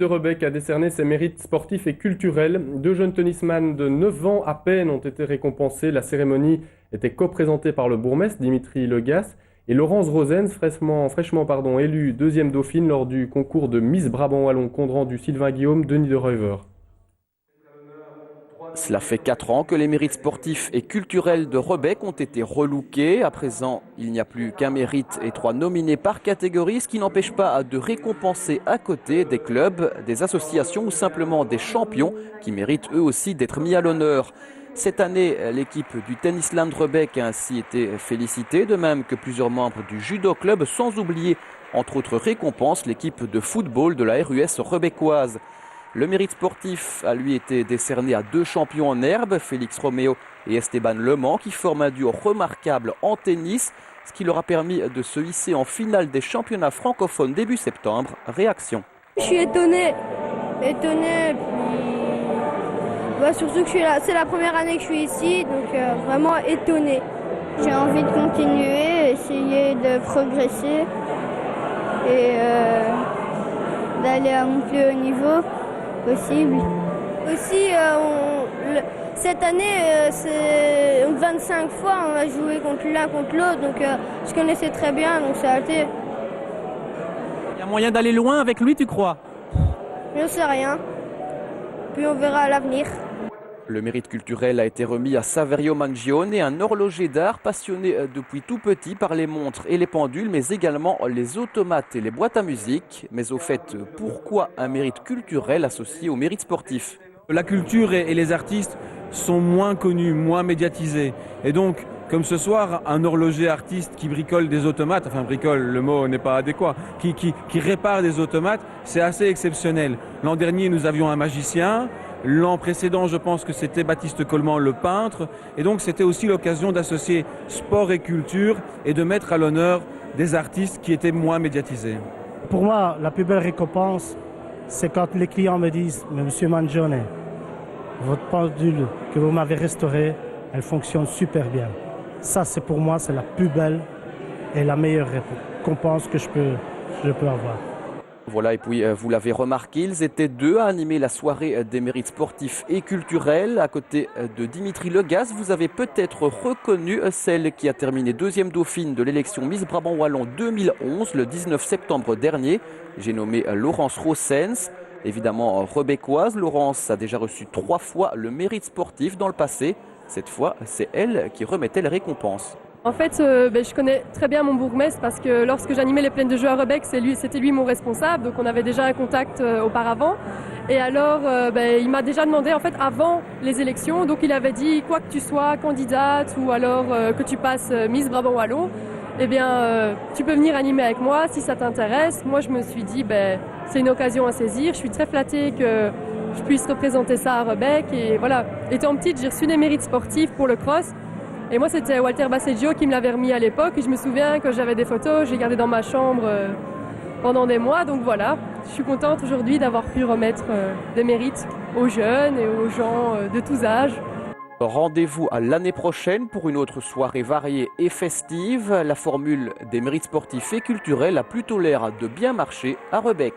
De Rebec a décerné ses mérites sportifs et culturels. Deux jeunes tennisman de 9 ans à peine ont été récompensés. La cérémonie était co-présentée par le bourgmestre Dimitri Legas et Laurence Rosens, fraîchement élue deuxième dauphine lors du concours de Miss Brabant Wallon compte rendu Sylvain Guillaume, Denis de Reuver. Cela fait 4 ans que les mérites sportifs et culturels de Rebec ont été relookés. À présent, il n'y a plus qu'un mérite et 3 nominés par catégorie, ce qui n'empêche pas de récompenser à côté des clubs, des associations ou simplement des champions qui méritent eux aussi d'être mis à l'honneur. Cette année, l'équipe du Tennisland Rebec a ainsi été félicitée, de même que plusieurs membres du judo club, sans oublier, entre autres récompenses, l'équipe de football de la RUS rebecquoise. Le mérite sportif a lui été décerné à 2 champions en herbe, Félix Roméo et Esteban Lemans, qui forment un duo remarquable en tennis, ce qui leur a permis de se hisser en finale des championnats francophones début septembre. Réaction. Je suis étonnée, puis surtout que c'est la première année que je suis ici, donc vraiment étonnée. J'ai envie de continuer, essayer de progresser et d'aller à mon plus haut niveau possible. Aussi, cette année, c'est 25 fois, on a joué contre l'un contre l'autre, donc je connaissais très bien, donc ça a été. Il y a moyen d'aller loin avec lui, tu crois? Je ne sais rien, puis on verra à l'avenir. Le mérite culturel a été remis à Saverio Mangione, un horloger d'art passionné depuis tout petit par les montres et les pendules, mais également les automates et les boîtes à musique. Mais au fait, pourquoi un mérite culturel associé au mérite sportif? La culture et les artistes sont moins connus, moins médiatisés. Et donc, comme ce soir, un horloger artiste qui bricole des automates, enfin bricole, le mot n'est pas adéquat, qui répare des automates, c'est assez exceptionnel. L'an dernier, nous avions un magicien. L'an précédent, je pense que c'était Baptiste Coleman, le peintre. Et donc, c'était aussi l'occasion d'associer sport et culture et de mettre à l'honneur des artistes qui étaient moins médiatisés. Pour moi, la plus belle récompense, c'est quand les clients me disent « Mais monsieur Mangione, votre pendule que vous m'avez restaurée, elle fonctionne super bien. » Ça, c'est pour moi, c'est la plus belle et la meilleure récompense que je peux avoir. Voilà, et puis vous l'avez remarqué, ils étaient 2 à animer la soirée des mérites sportifs et culturels. À côté de Dimitri Legas, vous avez peut-être reconnu celle qui a terminé deuxième dauphine de l'élection Miss Brabant Wallon 2011, le 19 septembre dernier. J'ai nommé Laurence Rosens. Évidemment rebecquoise, Laurence a déjà reçu 3 fois le mérite sportif dans le passé. Cette fois, c'est elle qui remettait les récompenses. En fait, je connais très bien mon bourgmestre parce que lorsque j'animais les plaines de jeux à Rebec, c'était lui mon responsable, donc on avait déjà un contact auparavant. Et alors, il m'a déjà demandé, en fait, avant les élections, donc il avait dit, quoi que tu sois candidate ou alors que tu passes Miss Brabant Wallon, eh bien, tu peux venir animer avec moi si ça t'intéresse. Moi, je me suis dit, c'est une occasion à saisir. Je suis très flattée que je puisse représenter ça à Rebec. Et voilà, étant petite, j'ai reçu des mérites sportifs pour le cross. Et moi, c'était Walter Basseggio qui me l'avait remis à l'époque. Et je me souviens que j'avais des photos, j'ai gardé dans ma chambre pendant des mois. Donc voilà, je suis contente aujourd'hui d'avoir pu remettre des mérites aux jeunes et aux gens de tous âges. Rendez-vous à l'année prochaine pour une autre soirée variée et festive. La formule des mérites sportifs et culturels a plutôt l'air de bien marcher à Rebec.